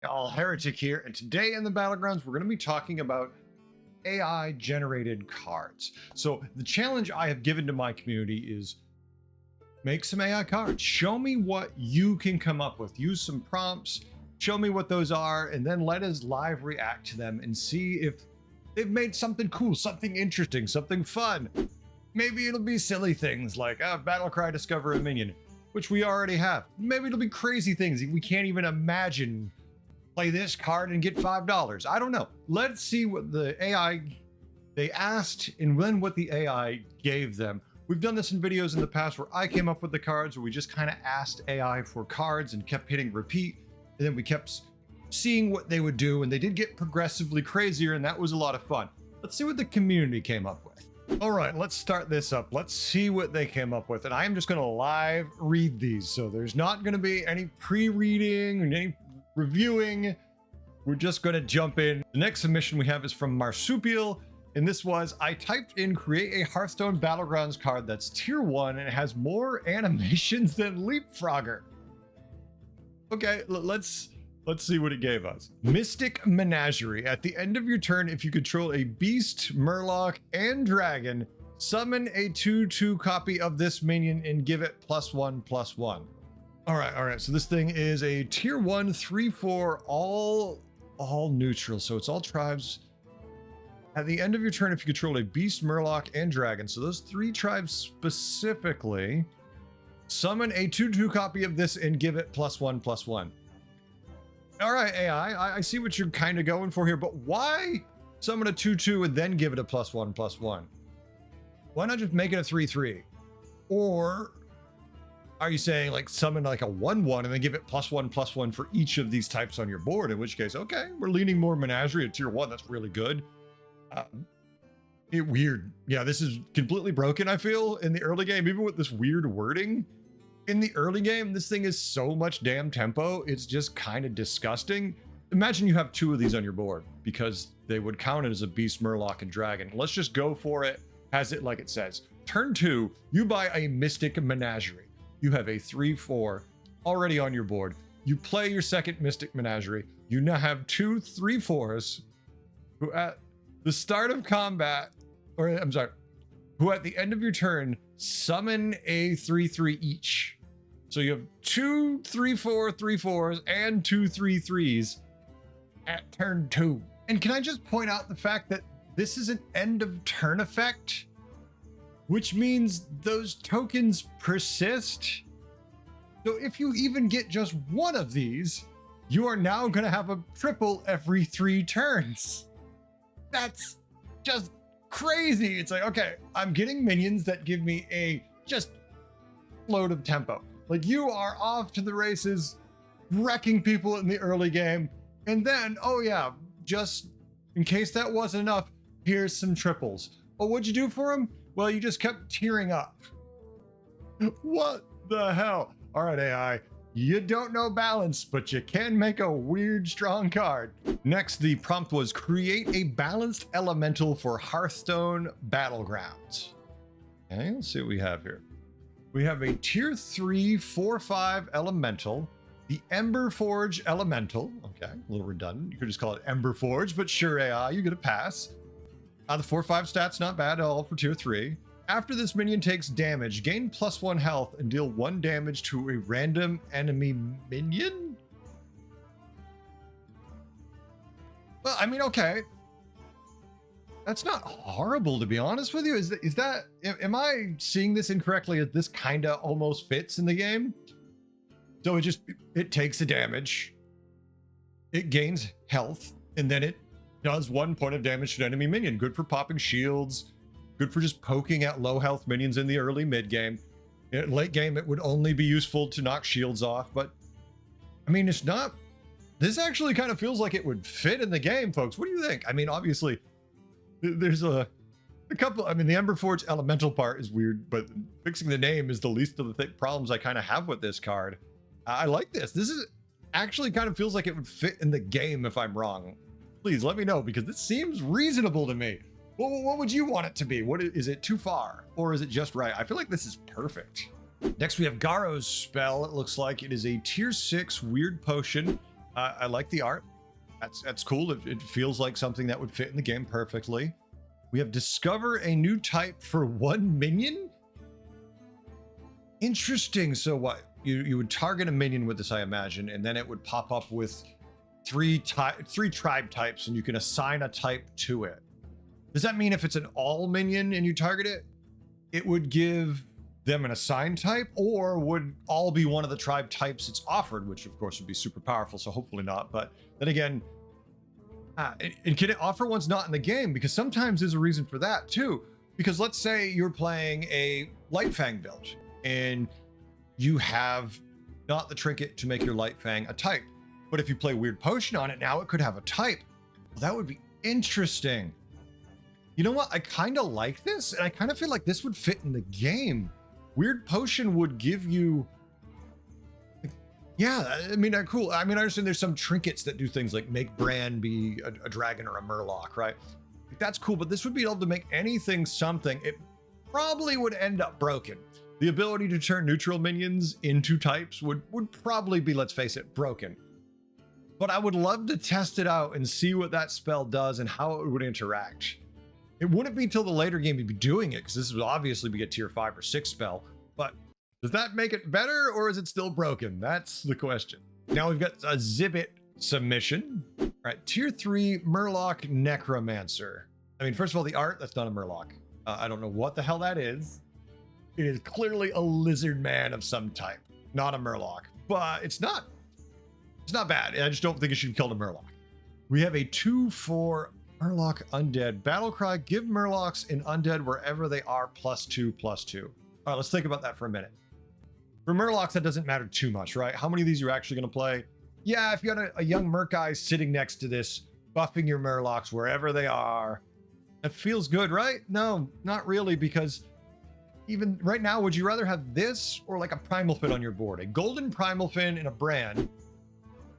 All Heretic here, and today in the Battlegrounds, we're going to be talking about AI-generated cards. So the challenge I have given to my community is make some AI cards. Show me what you can come up with. Use some prompts, show me what those are, and then let us live react to them and see if they've made something cool, something interesting, something fun. Maybe it'll be silly things like Battlecry discover a minion, which we already have. Maybe it'll be crazy things we can't even imagine. Play this card and get $5. I don't know. Let's see what the AI they asked and then what the AI gave them. We've done this in videos in the past where I came up with the cards, where we just kind of asked AI for cards and kept hitting repeat, and then we kept seeing what they would do, and they did get progressively crazier, and that was a lot of fun. Let's see what the community came up with. All right, let's start this up. Let's see what they came up with, and I am just going to live read these, so there's not going to be any pre-reading and any reviewing. We're just going to jump in. The next submission we have is from Marsupial, and this was, I typed in create a Hearthstone Battlegrounds card that's tier 1 and it has more animations than Leapfrogger. Okay, let's see what it gave us. Mystic Menagerie. At the end of your turn, if you control a beast, Murloc, and dragon, summon a 2/2 copy of this minion and give it +1/+1. All right. So this thing is a tier 1 3/4 all neutral. So it's all tribes. At the end of your turn, if you control a beast, Murloc, and dragon, so those 3 tribes specifically, summon a 2/2 copy of this and give it +1/+1. All right, AI, I see what you're kind of going for here, but why summon a 2/2 and then give it a +1/+1? Why not just make it a 3/3? Or are you saying like summon like a 1/1 and then give it +1/+1 for each of these types on your board? In which case, okay, we're leaning more Menagerie at tier 1. That's really good. Weird. Yeah, this is completely broken, I feel, in the early game, even with this weird wording. In the early game, this thing is so much damn tempo, it's just kind of disgusting. Imagine you have 2 of these on your board, because they would count it as a beast, Murloc, and dragon. Let's just go for it, has it like it says. Turn 2, you buy a Mystic Menagerie. You have a 3/4 already on your board. You play your second Mystic Menagerie. You now have 2 3/4s who at the start of combat, or I'm sorry, who at the end of your turn summon a 3/3 each. So you have 2 3/4 3/4s and 2 3/3s at turn 2. And can I just point out the fact that this is an end of turn effect, which means those tokens persist. So if you even get just one of these, you are now going to have a triple every 3 turns. That's just crazy. It's like, okay, I'm getting minions that give me a just load of tempo. Like, you are off to the races, wrecking people in the early game. And then, oh yeah, just in case that wasn't enough, here's some triples. Oh, what'd you do for them? Well, you just kept tearing up. What the hell? All right, AI. You don't know balance, but you can make a weird, strong card. Next, the prompt was create a balanced elemental for Hearthstone Battlegrounds. Okay, let's see what we have here. We have a tier 3 4/5 elemental, the Emberforge Elemental. Okay, a little redundant. You could just call it Emberforge, but sure, AI, you get a pass. The 4/5 stats, not bad at all for tier 3. After this minion takes damage, gain +1 health and deal 1 damage to a random enemy minion? Well, I mean, okay. That's not horrible, to be honest with you. Is that, am I seeing this incorrectly? This kind of almost fits in the game? So it takes the damage, it gains health, and then it does 1 point of damage to an enemy minion. Good for popping shields. Good for just poking at low health minions in the early mid game. In late game, it would only be useful to knock shields off, but I mean, it's not, this actually kind of feels like it would fit in the game, folks. What do you think? I mean, obviously there's a couple, I mean, the Emberforge Elemental part is weird, but fixing the name is the least of the problems I kind of have with this card. I like this. This is actually kind of feels like it would fit in the game. If I'm wrong, please let me know, because this seems reasonable to me. Well, what would you want it to be? What is it too far, or is it just right? I feel like this is perfect. Next, we have Garo's spell. It looks like it is a tier 6 weird potion. I like the art. That's cool. It feels like something that would fit in the game perfectly. We have discover a new type for 1 minion. Interesting. So what? You would target a minion with this, I imagine, and then it would pop up with three tribe types, and you can assign a type to it. Does that mean if it's an all minion and you target it, it would give them an assigned type, or would all be one of the tribe types it's offered, which of course would be super powerful, so hopefully not. But then again, and can it offer ones not in the game? Because sometimes there's a reason for that too. Because let's say you're playing a Lightfang build and you have not the trinket to make your Lightfang a type, but if you play Weird Potion on it, now it could have a type. Well, that would be interesting. You know what? I kind of like this, and I kind of feel like this would fit in the game. Weird Potion would give you, yeah, I mean, cool. I mean, I understand there's some trinkets that do things like make Bran be a dragon or a Murloc, right? That's cool, but this would be able to make anything something. It probably would end up broken. The ability to turn neutral minions into types would probably be, let's face it, broken. But I would love to test it out and see what that spell does and how it would interact. It wouldn't be till the later game you'd be doing it, because this would obviously be a tier 5 or 6 spell. But does that make it better, or is it still broken? That's the question. Now we've got a Zibbit submission. All right, tier 3 Murloc Necromancer. I mean, first of all, the art, that's not a Murloc. I don't know what the hell that is. It is clearly a lizard man of some type, not a Murloc. But it's not bad. I just don't think it should be called a Murloc. We have a 2/4 Murloc Undead Battlecry. Give Murlocs and Undead wherever they are +2/+2. All right, let's think about that for a minute. For Murlocs, that doesn't matter too much, right? How many of these you're actually going to play? Yeah, if you got a young Merc guy sitting next to this, buffing your Murlocs wherever they are, that feels good, right? No, not really, because even right now, would you rather have this or like a Primal Fin on your board? A golden Primal Fin and a Brand,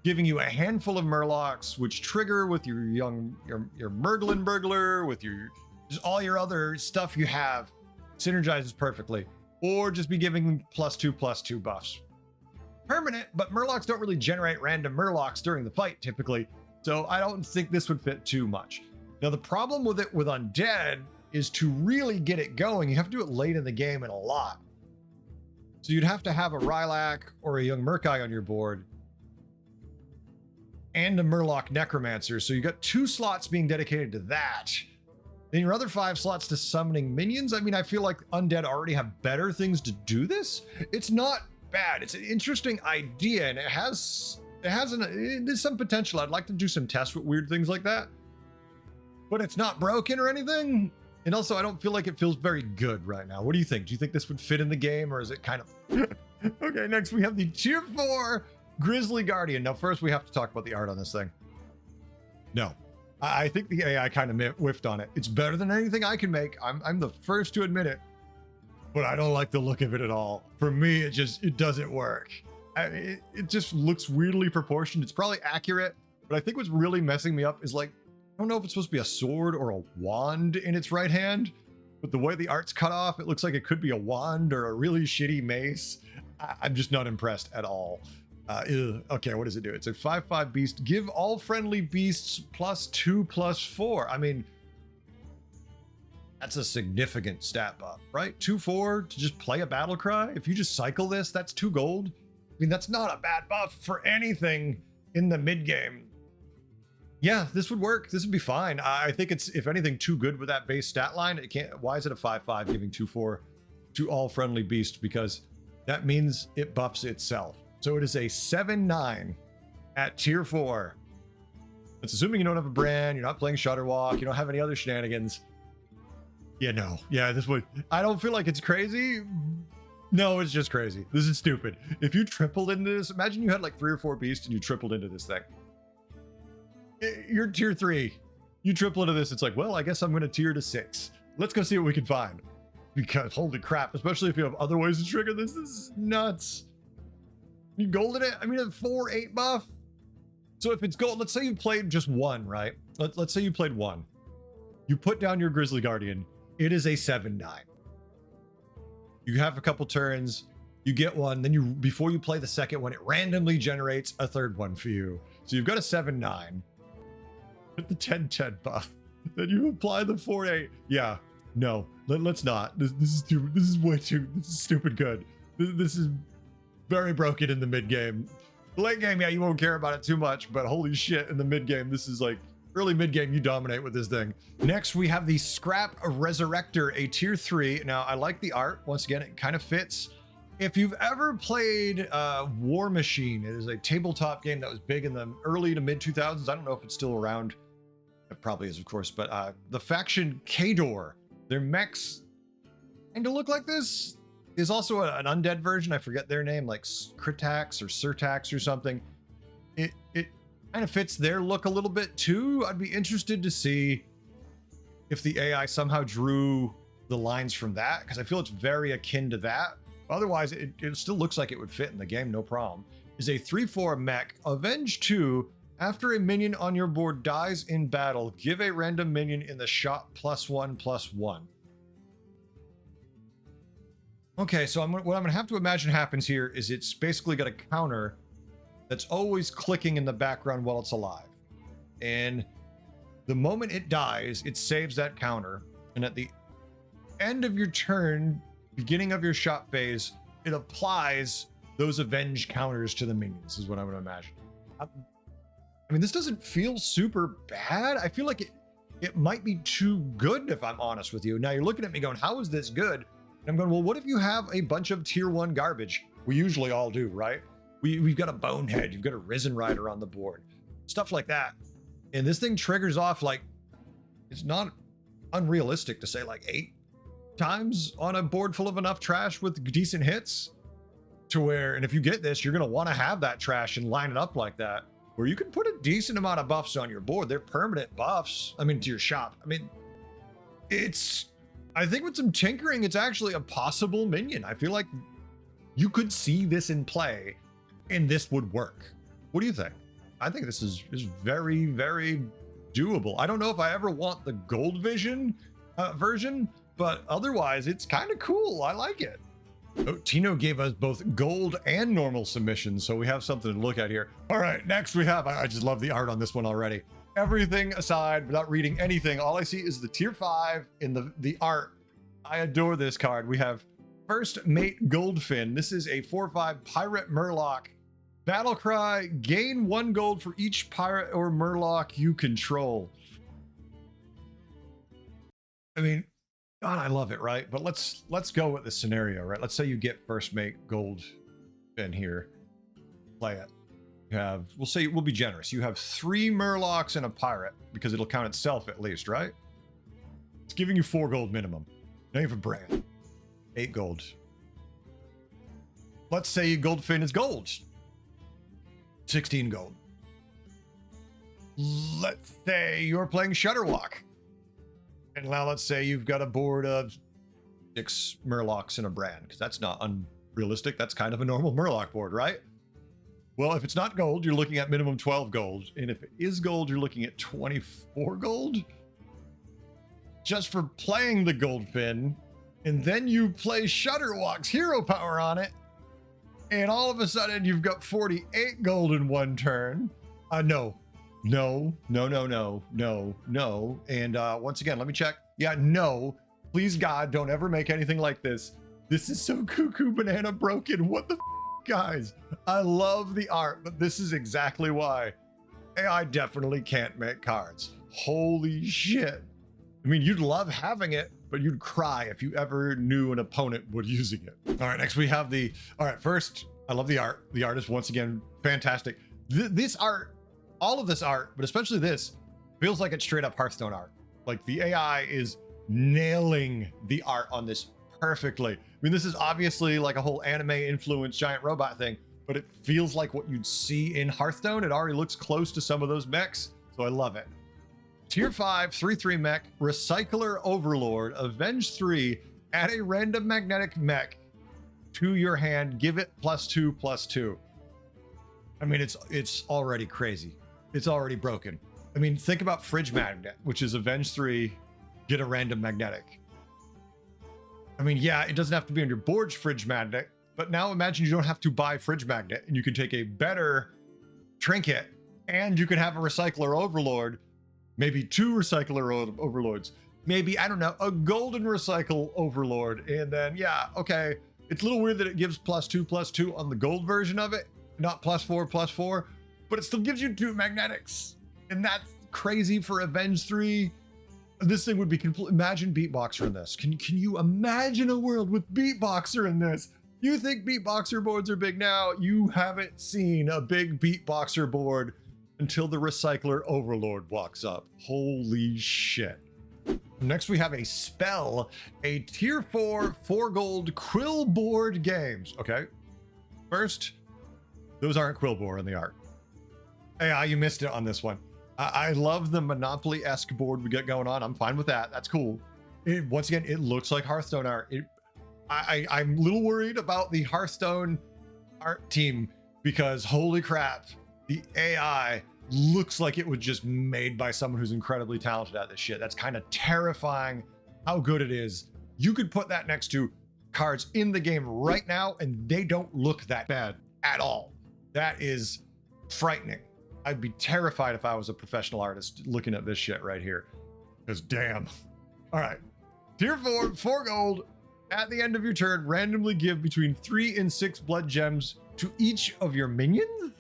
giving you a handful of Murlocs, which trigger with your Murglin Burglar, with just all your other stuff you have, synergizes perfectly. Or just be giving +2/+2 buffs. Permanent, but Murlocs don't really generate random Murlocs during the fight typically, so I don't think this would fit too much. Now the problem with it with Undead is to really get it going, you have to do it late in the game and a lot. So you'd have to have a Rylak or a young Merc-Eye on your board, and a Murloc Necromancer, so you got 2 slots being dedicated to that. Then your other 5 slots to summoning minions. I mean, I feel like Undead already have better things to do this. It's not bad. It's an interesting idea, and there's some potential. I'd like to do some tests with weird things like that, but it's not broken or anything. And also, I don't feel like it feels very good right now. What do you think? Do you think this would fit in the game, or is it kind of... Okay, next we have the tier 4 Grizzly Guardian. Now, first we have to talk about the art on this thing. No, I think the AI kind of whiffed on it. It's better than anything I can make. I'm the first to admit it, but I don't like the look of it at all. For me, it doesn't work. It just looks weirdly proportioned. It's probably accurate, but I think what's really messing me up is, like, I don't know if it's supposed to be a sword or a wand in its right hand, but the way the art's cut off, it looks like it could be a wand or a really shitty mace. I'm just not impressed at all. Okay, what does it do? It's a 5/5 beast. Give all friendly beasts +2/+4. I mean, that's a significant stat buff, right? 2/4 to just play a battle cry. If you just cycle this, that's 2 gold. I mean, that's not a bad buff for anything in the mid game. Yeah, this would work. This would be fine. I think it's, if anything, too good with that base stat line. It can't. Why is it a 5/5 giving 2/4 to all friendly beasts? Because that means it buffs itself. So it is a 7/9 at tier 4. That's assuming you don't have a brand, you're not playing Shudderwalk, you don't have any other shenanigans. Yeah, no. Yeah, this would... I don't feel like it's crazy. No, it's just crazy. This is stupid. If you tripled into this, imagine you had like 3 or 4 beasts and you tripled into this thing. You're tier 3. You triple into this, it's like, well, I guess I'm going to tier to 6. Let's go see what we can find. Because, holy crap, especially if you have other ways to trigger this, this is nuts. You golden it? I mean, a 4/8 buff. So if it's gold, let's say you played just 1, right? Let's say you played 1. You put down your Grizzly Guardian. It is a 7/9. You have a couple turns. You get one, then before you play the second one, it randomly generates a third one for you. So you've got a 7/9 with the 10/10 buff. Then you apply the 4/8. Yeah, no, let's not. This is too. This is way too. This is stupid good. This is very broken in the mid game. The late game, yeah, you won't care about it too much, but holy shit, in the mid game, this is like early mid game. You dominate with this thing. Next, we have the Scrap Resurrector, a tier 3. Now, I like the art. Once again, it kind of fits. If you've ever played War Machine, it is a tabletop game that was big in the early to mid 2000s. I don't know if it's still around. It probably is, of course, but the faction Khador, their mechs kind of look like this. There's also an undead version. I forget their name, like Critax or Surtax or something. It kind of fits their look a little bit too. I'd be interested to see if the AI somehow drew the lines from that, because I feel it's very akin to that. Otherwise, it still looks like it would fit in the game, no problem. Is a 3/4 mech, Avenge 2. After a minion on your board dies in battle, give a random minion in the shot +1/+1. Okay, so what I'm gonna have to imagine happens here is it's basically got a counter that's always clicking in the background while it's alive. And the moment it dies, it saves that counter. And at the end of your turn, beginning of your shot phase, it applies those avenge counters to the minions, is what I'm gonna imagine. I mean, this doesn't feel super bad. I feel like it might be too good, if I'm honest with you. Now you're looking at me going, how is this good? And I'm going, well, what if you have a bunch of tier 1 garbage? We usually all do, right? We've got a Bonehead, you've got a Risen Rider on the board, stuff like that. And this thing triggers off, like, it's not unrealistic to say like 8 times on a board full of enough trash with decent hits to where, and if you get this, you're going to want to have that trash and line it up like that, where you can put a decent amount of buffs on your board. They're permanent buffs. I mean, to your shop. I mean, I think with some tinkering, it's actually a possible minion. I feel like you could see this in play and this would work. What do you think? I think this is very, very doable. I don't know if I ever want the gold vision version, but otherwise it's kind of cool. I like it. Oh, Tino gave us both gold and normal submissions, so we have something to look at here. All right, next we have, I just love the art on this one already. Everything aside, without reading anything, all I see is the tier 5 in the art. I adore this card. We have First Mate Goldfin. This is a 4/5 pirate Murloc. Battle cry, gain 1 gold for each pirate or Murloc you control. I mean, God, I love it, right? But let's go with the scenario, right? Let's say you get First Mate Goldfin here. Play it. We'll be generous. You have 3 Murlocs and a pirate, because it'll count itself at least, right? It's giving you 4 gold minimum. Now you have a brand. 8 gold. Let's say Goldfin is gold. 16 gold. Let's say you're playing Shutterwalk. And now let's say you've got a board of 6 Murlocs and a brand, because that's not unrealistic. That's kind of a normal Murloc board, right? Well, if it's not gold, you're looking at minimum 12 gold. And if it is gold, you're looking at 24 gold. Just for playing the Goldfin. And then you play Shutterwalk's hero power on it. And all of a sudden, you've got 48 gold in 1 turn. No. And once again, let me check. Yeah, no. Please, God, don't ever make anything like this. This is so cuckoo banana broken. What the guys? I love the art, but this is exactly why AI definitely can't make cards. Holy shit. I mean, you'd love having it, but you'd cry if you ever knew an opponent would using it. All right, next we have first, I love the art. The art is once again fantastic. This art, all of this art, but especially this, feels like it's straight up Hearthstone art. Like the AI is nailing the art on this perfectly. I mean, this is obviously like a whole anime influenced giant robot thing, but it feels like what you'd see in Hearthstone. It already looks close to some of those mechs, so I love it. Tier 5, 3/3 mech, Recycler Overlord, Avenge 3, add a random magnetic mech to your hand, give it +2/+2. I mean, it's already crazy. It's already broken. I mean, think about Fridge Magnet, which is Avenge 3, get a random magnetic. I mean, yeah, it doesn't have to be on your board's Fridge Magnet, But now imagine you don't have to buy Fridge Magnet and you can take a better trinket and you can have a Recycler Overlord, maybe 2 Recycler Overlords, maybe, I don't know, a Golden Recycle Overlord. And then, yeah, okay. It's a little weird that it gives +2/+2 on the gold version of it, not +4/+4, but it still gives you 2 magnetics. And that's crazy for Avenge 3. This thing would be complete. Imagine Beatboxer in this. Can you imagine a world with Beatboxer in this? You think Beatboxer boards are big now? You haven't seen a big Beatboxer board until the Recycler Overlord walks up. Holy shit. Next, we have a spell, a tier 4 gold Quill-Board Games. Okay. First, those aren't Quill-Board in the art. Yeah, you missed it on this one. I love the Monopoly-esque board we got going on. I'm fine with that. That's cool. Once again, it looks like Hearthstone art. I'm a little worried about the Hearthstone art team because holy crap, the AI looks like it was just made by someone who's incredibly talented at this shit. That's kind of terrifying how good it is. You could put that next to cards in the game right now and they don't look that bad at all. That is frightening. I'd be terrified if I was a professional artist looking at this shit right here. Because damn. All right. Tier 4 gold. At the end of your turn, randomly give between 3 and 6 blood gems to each of your minions?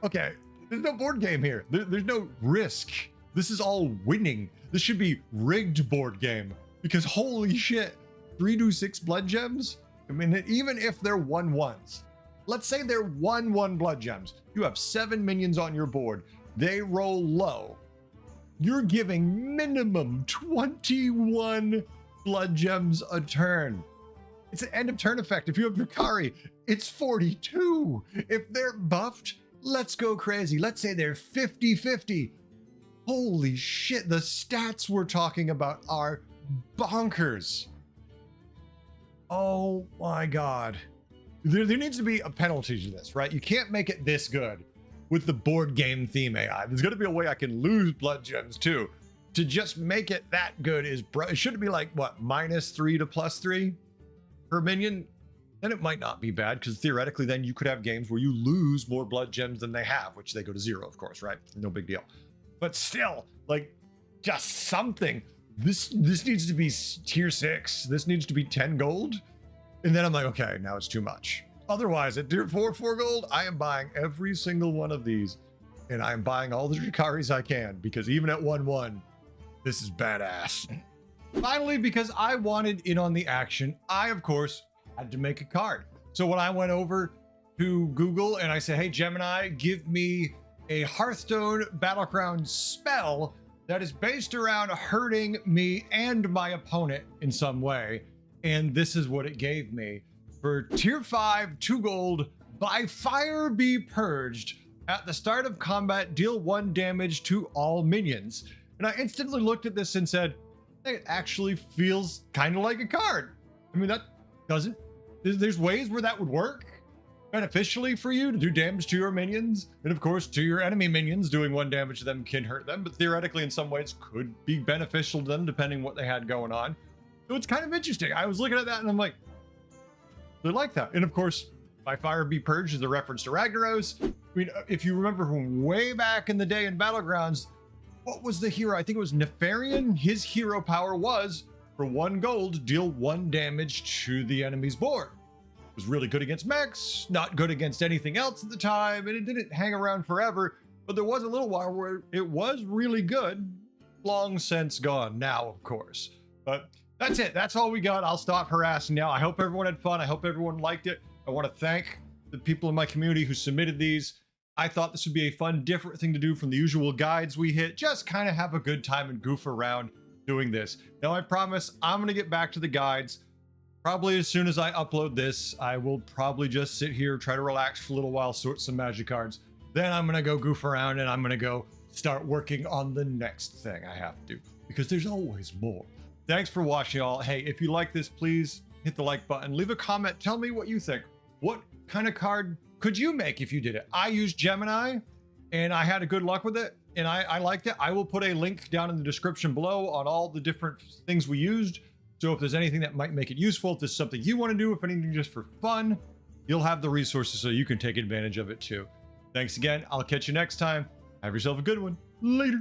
Okay, there's no board game here. There's no risk. This is all winning. This should be rigged board game because holy shit, 3 to 6 blood gems? I mean, even if they're 1/1s, let's say they're 1/1 blood gems. You have 7 minions on your board. They roll low. You're giving minimum 21 blood gems a turn. It's an end of turn effect. If you have Drakari, it's 42. If they're buffed, let's go crazy. Let's say they're 50-50. Holy shit, the stats we're talking about are bonkers. Oh my God. There needs to be a penalty to this, right? You can't make it this good with the board game theme AI. There's gonna be a way I can lose blood gems too. To just make it that good is, it shouldn't be like, what, -3 to +3 per minion? Then it might not be bad, because theoretically then you could have games where you lose more blood gems than they have, which they go to 0, of course, right? No big deal. But still, like, just something. This needs to be tier 6. This needs to be 10 gold. And then I'm like, okay, now it's too much. Otherwise, at tier 4 gold, I am buying every single one of these. And I'm buying all the Drakaris I can, because even at 1/1, this is badass. Finally, because I wanted in on the action, I, of course, had to make a card. So when I went over to Google and I said, hey, Gemini, give me a Hearthstone Battlegrounds spell that is based around hurting me and my opponent in some way. And this is what it gave me. For tier 5, 2 gold, by fire be purged. At the start of combat, deal 1 damage to all minions. And I instantly looked at this and said, it actually feels kind of like a card. I mean, that doesn't, there's ways where that would work beneficially for you to do damage to your minions. And of course, to your enemy minions, doing 1 damage to them can hurt them, but theoretically in some ways could be beneficial to them depending what they had going on. So it's kind of interesting. I was looking at that and I'm like, they like that. And of course, by fire be purged is a reference to Ragnaros. I mean, if you remember from way back in the day in Battlegrounds, what was the hero? I think it was Nefarian. His hero power was, for 1 gold, deal 1 damage to the enemy's board. It was really good against mechs, not good against anything else at the time, and it didn't hang around forever, but there was a little while where it was really good. Long since gone now, of course. But that's it. That's all we got. I'll stop harassing now. I hope everyone had fun. I hope everyone liked it. I want to thank the people in my community who submitted these. I thought this would be a fun, different thing to do from the usual guides we hit. Just kind of have a good time and goof around doing this. Now, I promise I'm going to get back to the guides. Probably as soon as I upload this, I will probably just sit here, try to relax for a little while, sort some magic cards. Then I'm going to go goof around and I'm going to go start working on the next thing I have to do, because there's always more. Thanks for watching, all. Hey, if you like this, please hit the like button. Leave a comment. Tell me what you think. What kind of card could you make if you did it? I used Gemini and I had a good luck with it and I liked it. I will put a link down in the description below on all the different things we used. So if there's anything that might make it useful, if this is something you want to do, if anything just for fun, you'll have the resources so you can take advantage of it too. Thanks again. I'll catch you next time. Have yourself a good one. Later.